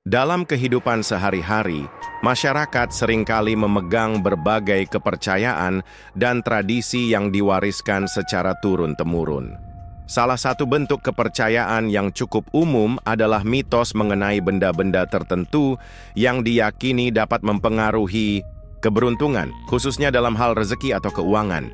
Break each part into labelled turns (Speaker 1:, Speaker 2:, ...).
Speaker 1: Dalam kehidupan sehari-hari, masyarakat seringkali memegang berbagai kepercayaan dan tradisi yang diwariskan secara turun-temurun. Salah satu bentuk kepercayaan yang cukup umum adalah mitos mengenai benda-benda tertentu yang diyakini dapat mempengaruhi keberuntungan, khususnya dalam hal rezeki atau keuangan.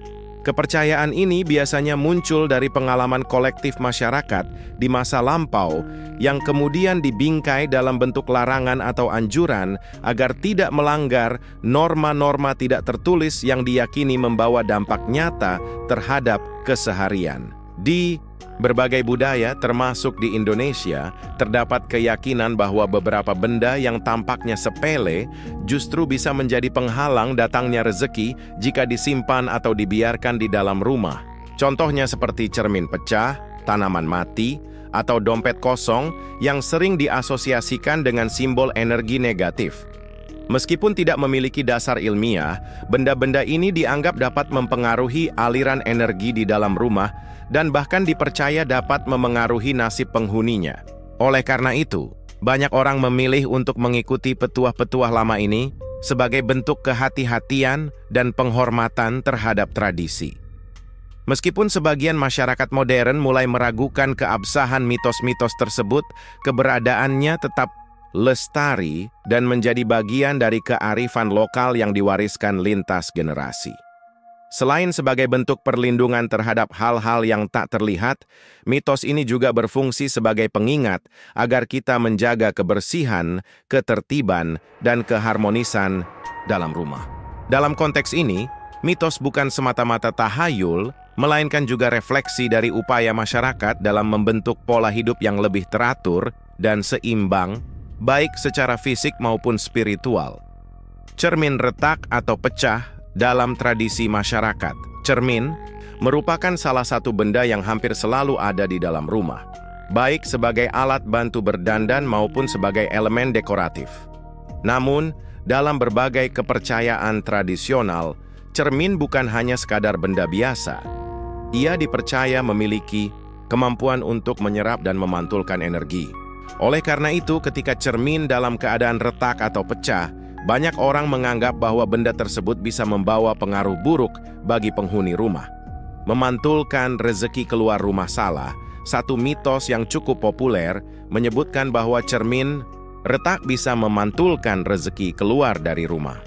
Speaker 1: Kepercayaan ini biasanya muncul dari pengalaman kolektif masyarakat di masa lampau yang kemudian dibingkai dalam bentuk larangan atau anjuran agar tidak melanggar norma-norma tidak tertulis yang diyakini membawa dampak nyata terhadap keseharian. Di berbagai budaya, termasuk di Indonesia, terdapat keyakinan bahwa beberapa benda yang tampaknya sepele justru bisa menjadi penghalang datangnya rezeki jika disimpan atau dibiarkan di dalam rumah. Contohnya seperti cermin pecah, tanaman mati, atau dompet kosong yang sering diasosiasikan dengan simbol energi negatif. Meskipun tidak memiliki dasar ilmiah, benda-benda ini dianggap dapat mempengaruhi aliran energi di dalam rumah dan bahkan dipercaya dapat memengaruhi nasib penghuninya. Oleh karena itu, banyak orang memilih untuk mengikuti petuah-petuah lama ini sebagai bentuk kehati-hatian dan penghormatan terhadap tradisi. Meskipun sebagian masyarakat modern mulai meragukan keabsahan mitos-mitos tersebut, keberadaannya tetap lestari dan menjadi bagian dari kearifan lokal yang diwariskan lintas generasi. Selain sebagai bentuk perlindungan terhadap hal-hal yang tak terlihat, mitos ini juga berfungsi sebagai pengingat agar kita menjaga kebersihan, ketertiban, dan keharmonisan dalam rumah. Dalam konteks ini, mitos bukan semata-mata tahayul, melainkan juga refleksi dari upaya masyarakat dalam membentuk pola hidup yang lebih teratur dan seimbang, baik secara fisik maupun spiritual. Cermin retak atau pecah dalam tradisi masyarakat, cermin merupakan salah satu benda yang hampir selalu ada di dalam rumah, baik sebagai alat bantu berdandan maupun sebagai elemen dekoratif. Namun, dalam berbagai kepercayaan tradisional, cermin bukan hanya sekadar benda biasa. Ia dipercaya memiliki kemampuan untuk menyerap dan memantulkan energi. Oleh karena itu, ketika cermin dalam keadaan retak atau pecah, banyak orang menganggap bahwa benda tersebut bisa membawa pengaruh buruk bagi penghuni rumah. Memantulkan rezeki keluar rumah salah, satu mitos yang cukup populer menyebutkan bahwa cermin retak bisa memantulkan rezeki keluar dari rumah.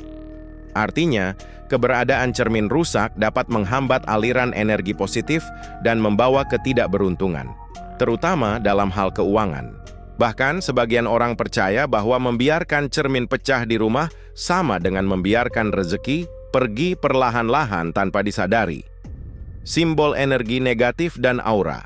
Speaker 1: Artinya, keberadaan cermin rusak dapat menghambat aliran energi positif dan membawa ketidakberuntungan, terutama dalam hal keuangan. Bahkan, sebagian orang percaya bahwa membiarkan cermin pecah di rumah sama dengan membiarkan rezeki pergi perlahan-lahan tanpa disadari. Simbol energi negatif dan aura.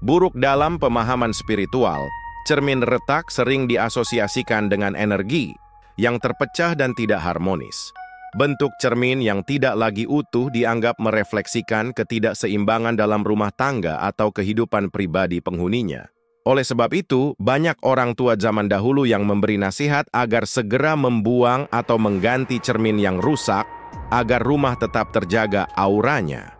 Speaker 1: Buruk dalam pemahaman spiritual, cermin retak sering diasosiasikan dengan energi yang terpecah dan tidak harmonis. Bentuk cermin yang tidak lagi utuh dianggap merefleksikan ketidakseimbangan dalam rumah tangga atau kehidupan pribadi penghuninya. Oleh sebab itu, banyak orang tua zaman dahulu yang memberi nasihat agar segera membuang atau mengganti cermin yang rusak agar rumah tetap terjaga auranya.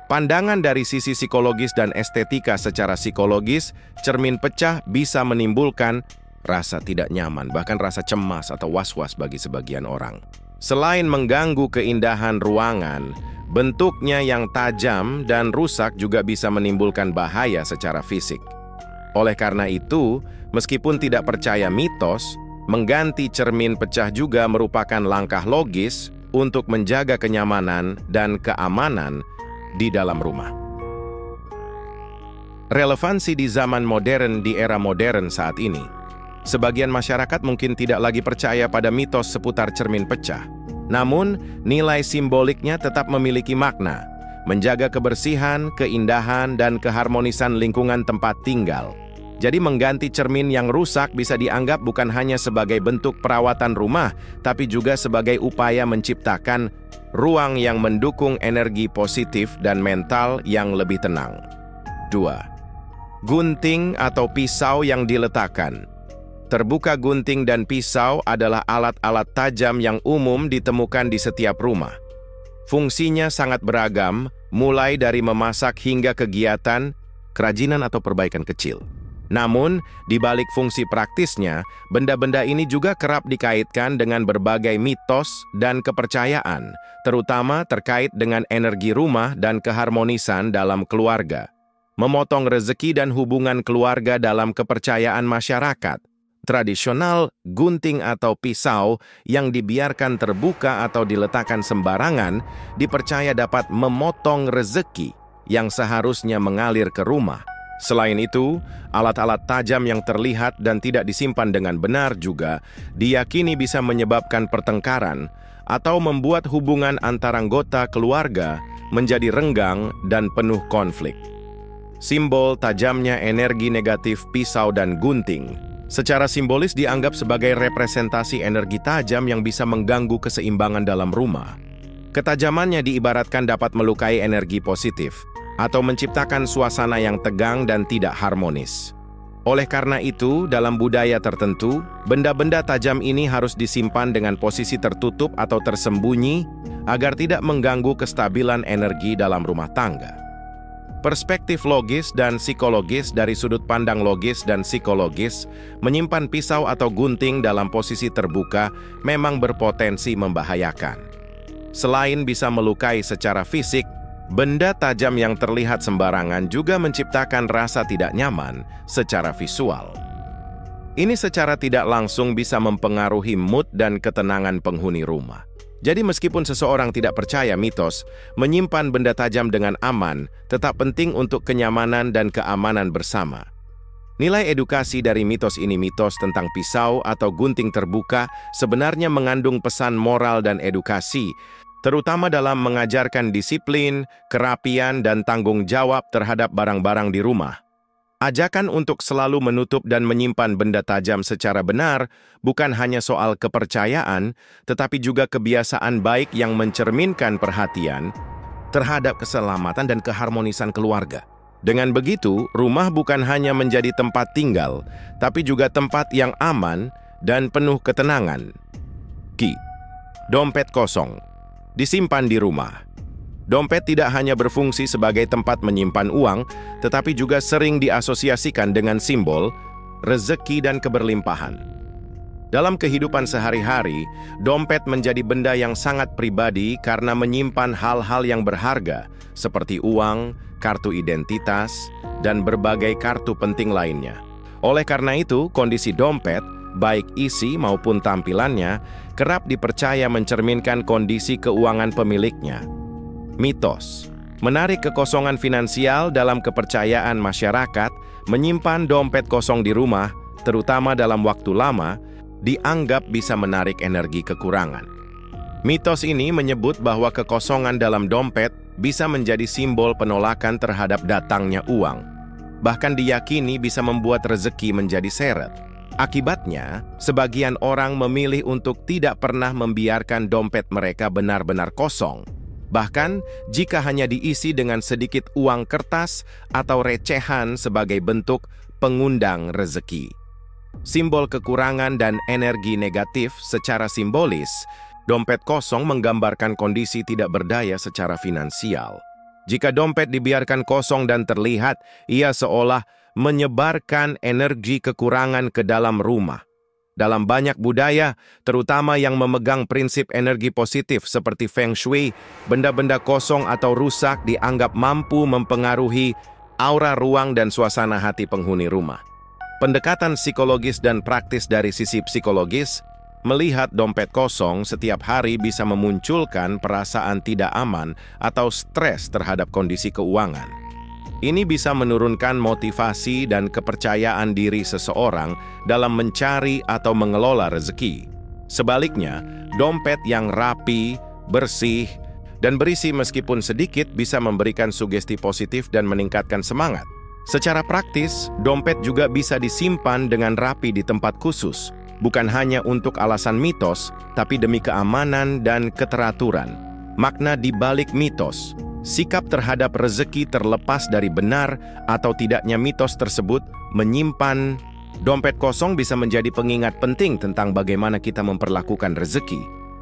Speaker 1: Pandangan dari sisi psikologis dan estetika secara psikologis, cermin pecah bisa menimbulkan rasa tidak nyaman, bahkan rasa cemas atau was-was bagi sebagian orang. Selain mengganggu keindahan ruangan, bentuknya yang tajam dan rusak juga bisa menimbulkan bahaya secara fisik. Oleh karena itu, meskipun tidak percaya mitos, mengganti cermin pecah juga merupakan langkah logis untuk menjaga kenyamanan dan keamanan di dalam rumah. Relevansi di zaman modern di era modern saat ini. Sebagian masyarakat mungkin tidak lagi percaya pada mitos seputar cermin pecah. Namun, nilai simboliknya tetap memiliki makna, menjaga kebersihan, keindahan, dan keharmonisan lingkungan tempat tinggal. Jadi mengganti cermin yang rusak bisa dianggap bukan hanya sebagai bentuk perawatan rumah, tapi juga sebagai upaya menciptakan ruang yang mendukung energi positif dan mental yang lebih tenang. 2. Gunting atau pisau yang diletakkan. Terbuka gunting dan pisau adalah alat-alat tajam yang umum ditemukan di setiap rumah. Fungsinya sangat beragam, mulai dari memasak hingga kegiatan, kerajinan atau perbaikan kecil. Namun, di balik fungsi praktisnya, benda-benda ini juga kerap dikaitkan dengan berbagai mitos dan kepercayaan, terutama terkait dengan energi rumah dan keharmonisan dalam keluarga. Memotong rezeki dan hubungan keluarga dalam kepercayaan masyarakat. Tradisional, gunting atau pisau yang dibiarkan terbuka atau diletakkan sembarangan dipercaya dapat memotong rezeki yang seharusnya mengalir ke rumah. Selain itu, alat-alat tajam yang terlihat dan tidak disimpan dengan benar juga diyakini bisa menyebabkan pertengkaran atau membuat hubungan antara anggota keluarga menjadi renggang dan penuh konflik. Simbol tajamnya energi negatif pisau dan gunting secara simbolis dianggap sebagai representasi energi tajam yang bisa mengganggu keseimbangan dalam rumah. Ketajamannya diibaratkan dapat melukai energi positif atau menciptakan suasana yang tegang dan tidak harmonis. Oleh karena itu, dalam budaya tertentu, benda-benda tajam ini harus disimpan dengan posisi tertutup atau tersembunyi agar tidak mengganggu kestabilan energi dalam rumah tangga. Perspektif logis dan psikologis. Dari sudut pandang logis dan psikologis, menyimpan pisau atau gunting dalam posisi terbuka memang berpotensi membahayakan. Selain bisa melukai secara fisik, benda tajam yang terlihat sembarangan juga menciptakan rasa tidak nyaman secara visual. Ini secara tidak langsung bisa mempengaruhi mood dan ketenangan penghuni rumah. Jadi meskipun seseorang tidak percaya mitos, menyimpan benda tajam dengan aman tetap penting untuk kenyamanan dan keamanan bersama. Nilai edukasi dari mitos ini, mitos tentang pisau atau gunting terbuka, sebenarnya mengandung pesan moral dan edukasi, terutama dalam mengajarkan disiplin, kerapian, dan tanggung jawab terhadap barang-barang di rumah. Ajakan untuk selalu menutup dan menyimpan benda tajam secara benar bukan hanya soal kepercayaan, tetapi juga kebiasaan baik yang mencerminkan perhatian terhadap keselamatan dan keharmonisan keluarga. Dengan begitu, rumah bukan hanya menjadi tempat tinggal, tapi juga tempat yang aman dan penuh ketenangan. Dompet kosong disimpan di rumah. Dompet tidak hanya berfungsi sebagai tempat menyimpan uang, tetapi juga sering diasosiasikan dengan simbol rezeki dan keberlimpahan. Dalam kehidupan sehari-hari, dompet menjadi benda yang sangat pribadi karena menyimpan hal-hal yang berharga, seperti uang, kartu identitas, dan berbagai kartu penting lainnya. Oleh karena itu, kondisi dompet, baik isi maupun tampilannya, kerap dipercaya mencerminkan kondisi keuangan pemiliknya. Mitos menarik kekosongan finansial. Dalam kepercayaan masyarakat, menyimpan dompet kosong di rumah, terutama dalam waktu lama, dianggap bisa menarik energi kekurangan. Mitos ini menyebut bahwa kekosongan dalam dompet bisa menjadi simbol penolakan terhadap datangnya uang. Bahkan diyakini bisa membuat rezeki menjadi seret. Akibatnya, sebagian orang memilih untuk tidak pernah membiarkan dompet mereka benar-benar kosong. Bahkan, jika hanya diisi dengan sedikit uang kertas atau recehan sebagai bentuk pengundang rezeki. Simbol kekurangan dan energi negatif. Secara simbolis, dompet kosong menggambarkan kondisi tidak berdaya secara finansial. Jika dompet dibiarkan kosong dan terlihat, ia seolah menyebarkan energi kekurangan ke dalam rumah. Dalam banyak budaya, terutama yang memegang prinsip energi positif seperti Feng Shui, benda-benda kosong atau rusak dianggap mampu mempengaruhi aura ruang dan suasana hati penghuni rumah. Pendekatan psikologis dan praktis. Dari sisi psikologis, melihat dompet kosong setiap hari bisa memunculkan perasaan tidak aman atau stres terhadap kondisi keuangan. Ini bisa menurunkan motivasi dan kepercayaan diri seseorang dalam mencari atau mengelola rezeki. Sebaliknya, dompet yang rapi, bersih, dan berisi meskipun sedikit bisa memberikan sugesti positif dan meningkatkan semangat. Secara praktis, dompet juga bisa disimpan dengan rapi di tempat khusus, bukan hanya untuk alasan mitos, tapi demi keamanan dan keteraturan. Makna di balik mitos, sikap terhadap rezeki terlepas dari benar atau tidaknya mitos tersebut. Menyimpan dompet kosong bisa menjadi pengingat penting tentang bagaimana kita memperlakukan rezeki.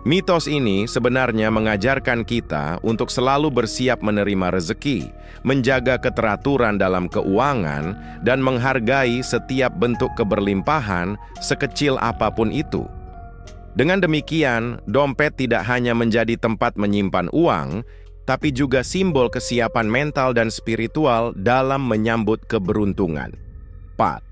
Speaker 1: Mitos ini sebenarnya mengajarkan kita untuk selalu bersiap menerima rezeki, menjaga keteraturan dalam keuangan, dan menghargai setiap bentuk keberlimpahan sekecil apapun itu. Dengan demikian, dompet tidak hanya menjadi tempat menyimpan uang, tapi juga simbol kesiapan mental dan spiritual dalam menyambut keberuntungan. 4.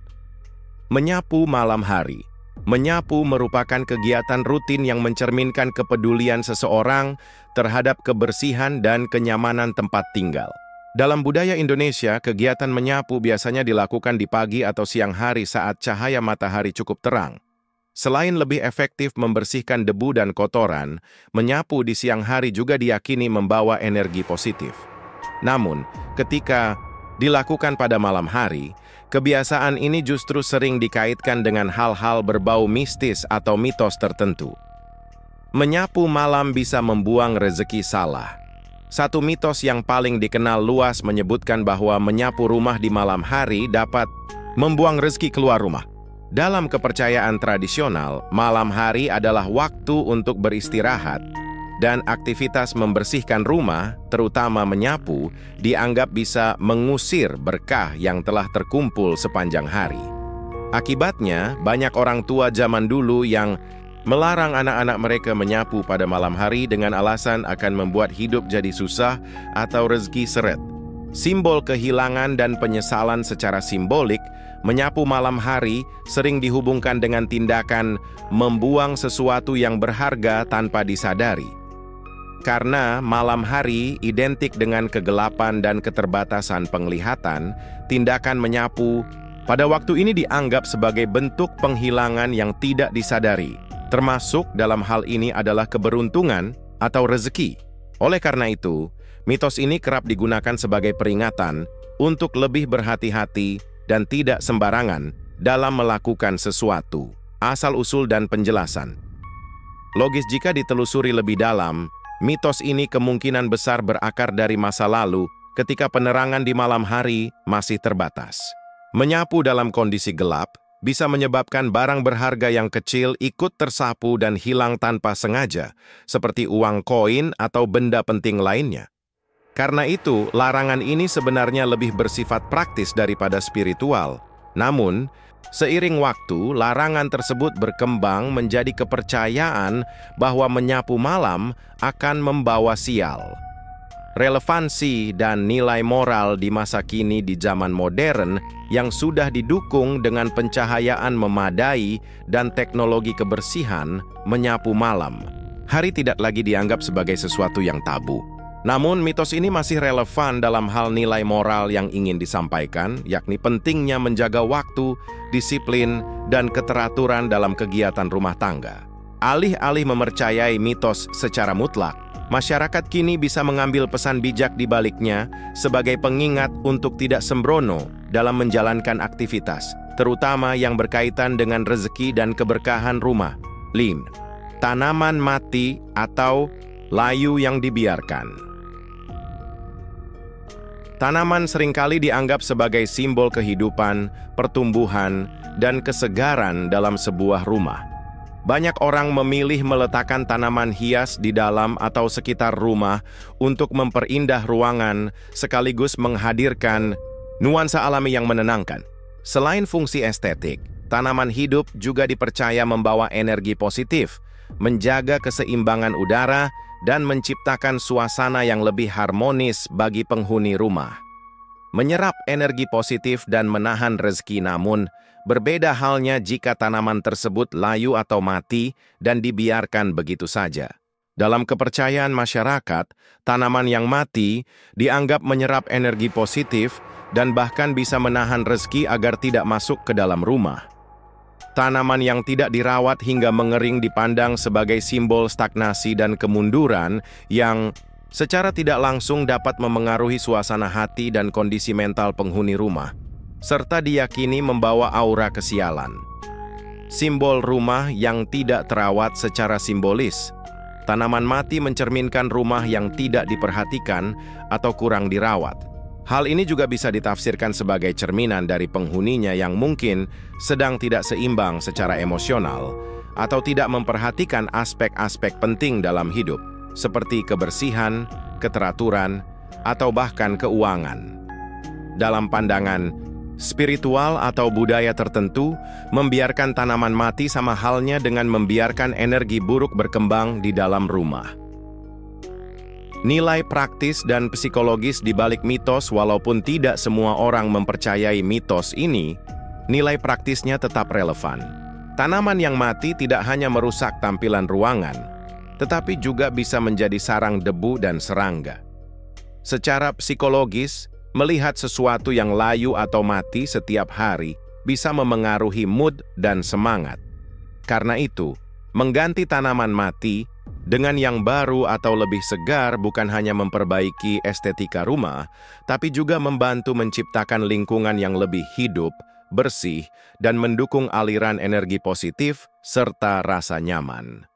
Speaker 1: Menyapu malam hari. Menyapu merupakan kegiatan rutin yang mencerminkan kepedulian seseorang terhadap kebersihan dan kenyamanan tempat tinggal. Dalam budaya Indonesia, kegiatan menyapu biasanya dilakukan di pagi atau siang hari saat cahaya matahari cukup terang. Selain lebih efektif membersihkan debu dan kotoran, menyapu di siang hari juga diyakini membawa energi positif. Namun, ketika dilakukan pada malam hari, kebiasaan ini justru sering dikaitkan dengan hal-hal berbau mistis atau mitos tertentu. Menyapu malam bisa membuang rezeki salah. Satu mitos yang paling dikenal luas menyebutkan bahwa menyapu rumah di malam hari dapat membuang rezeki keluar rumah. Dalam kepercayaan tradisional, malam hari adalah waktu untuk beristirahat, dan aktivitas membersihkan rumah, terutama menyapu, dianggap bisa mengusir berkah yang telah terkumpul sepanjang hari. Akibatnya, banyak orang tua zaman dulu yang melarang anak-anak mereka menyapu pada malam hari dengan alasan akan membuat hidup jadi susah atau rezeki seret. Simbol kehilangan dan penyesalan secara simbolik, menyapu malam hari sering dihubungkan dengan tindakan membuang sesuatu yang berharga tanpa disadari. Karena malam hari identik dengan kegelapan dan keterbatasan penglihatan, tindakan menyapu pada waktu ini dianggap sebagai bentuk penghilangan yang tidak disadari. Termasuk dalam hal ini adalah keberuntungan atau rezeki. Oleh karena itu, mitos ini kerap digunakan sebagai peringatan untuk lebih berhati-hati dan tidak sembarangan dalam melakukan sesuatu. Asal-usul dan penjelasan. Logis jika ditelusuri lebih dalam, mitos ini kemungkinan besar berakar dari masa lalu ketika penerangan di malam hari masih terbatas. Menyapu dalam kondisi gelap bisa menyebabkan barang berharga yang kecil ikut tersapu dan hilang tanpa sengaja, seperti uang koin atau benda penting lainnya. Karena itu, larangan ini sebenarnya lebih bersifat praktis daripada spiritual. Namun, seiring waktu, larangan tersebut berkembang menjadi kepercayaan bahwa menyapu malam akan membawa sial. Relevansi dan nilai moral di masa kini di zaman modern yang sudah didukung dengan pencahayaan memadai dan teknologi kebersihan, menyapu malam hari tidak lagi dianggap sebagai sesuatu yang tabu. Namun, mitos ini masih relevan dalam hal nilai moral yang ingin disampaikan, yakni pentingnya menjaga waktu, disiplin, dan keteraturan dalam kegiatan rumah tangga. Alih-alih mempercayai mitos secara mutlak, masyarakat kini bisa mengambil pesan bijak di baliknya sebagai pengingat untuk tidak sembrono dalam menjalankan aktivitas, terutama yang berkaitan dengan rezeki dan keberkahan rumah. 5. Tanaman mati atau layu yang dibiarkan. Tanaman seringkali dianggap sebagai simbol kehidupan, pertumbuhan, dan kesegaran dalam sebuah rumah. Banyak orang memilih meletakkan tanaman hias di dalam atau sekitar rumah untuk memperindah ruangan sekaligus menghadirkan nuansa alami yang menenangkan. Selain fungsi estetik, tanaman hidup juga dipercaya membawa energi positif, menjaga keseimbangan udara, dan menciptakan suasana yang lebih harmonis bagi penghuni rumah. Menyerap energi positif dan menahan rezeki, namun berbeda halnya jika tanaman tersebut layu atau mati dan dibiarkan begitu saja. Dalam kepercayaan masyarakat, tanaman yang mati dianggap menyerap energi positif dan bahkan bisa menahan rezeki agar tidak masuk ke dalam rumah. Tanaman yang tidak dirawat hingga mengering dipandang sebagai simbol stagnasi dan kemunduran yang secara tidak langsung dapat memengaruhi suasana hati dan kondisi mental penghuni rumah, serta diyakini membawa aura kesialan. Simbol rumah yang tidak terawat secara simbolis. Tanaman mati mencerminkan rumah yang tidak diperhatikan atau kurang dirawat. Hal ini juga bisa ditafsirkan sebagai cerminan dari penghuninya yang mungkin sedang tidak seimbang secara emosional atau tidak memperhatikan aspek-aspek penting dalam hidup, seperti kebersihan, keteraturan, atau bahkan keuangan. Dalam pandangan spiritual atau budaya tertentu, membiarkan tanaman mati sama halnya dengan membiarkan energi buruk berkembang di dalam rumah. Nilai praktis dan psikologis di balik mitos, walaupun tidak semua orang mempercayai mitos ini, nilai praktisnya tetap relevan. Tanaman yang mati tidak hanya merusak tampilan ruangan, tetapi juga bisa menjadi sarang debu dan serangga. Secara psikologis, melihat sesuatu yang layu atau mati setiap hari bisa memengaruhi mood dan semangat. Karena itu, mengganti tanaman mati dengan yang baru atau lebih segar bukan hanya memperbaiki estetika rumah, tapi juga membantu menciptakan lingkungan yang lebih hidup, bersih, dan mendukung aliran energi positif serta rasa nyaman.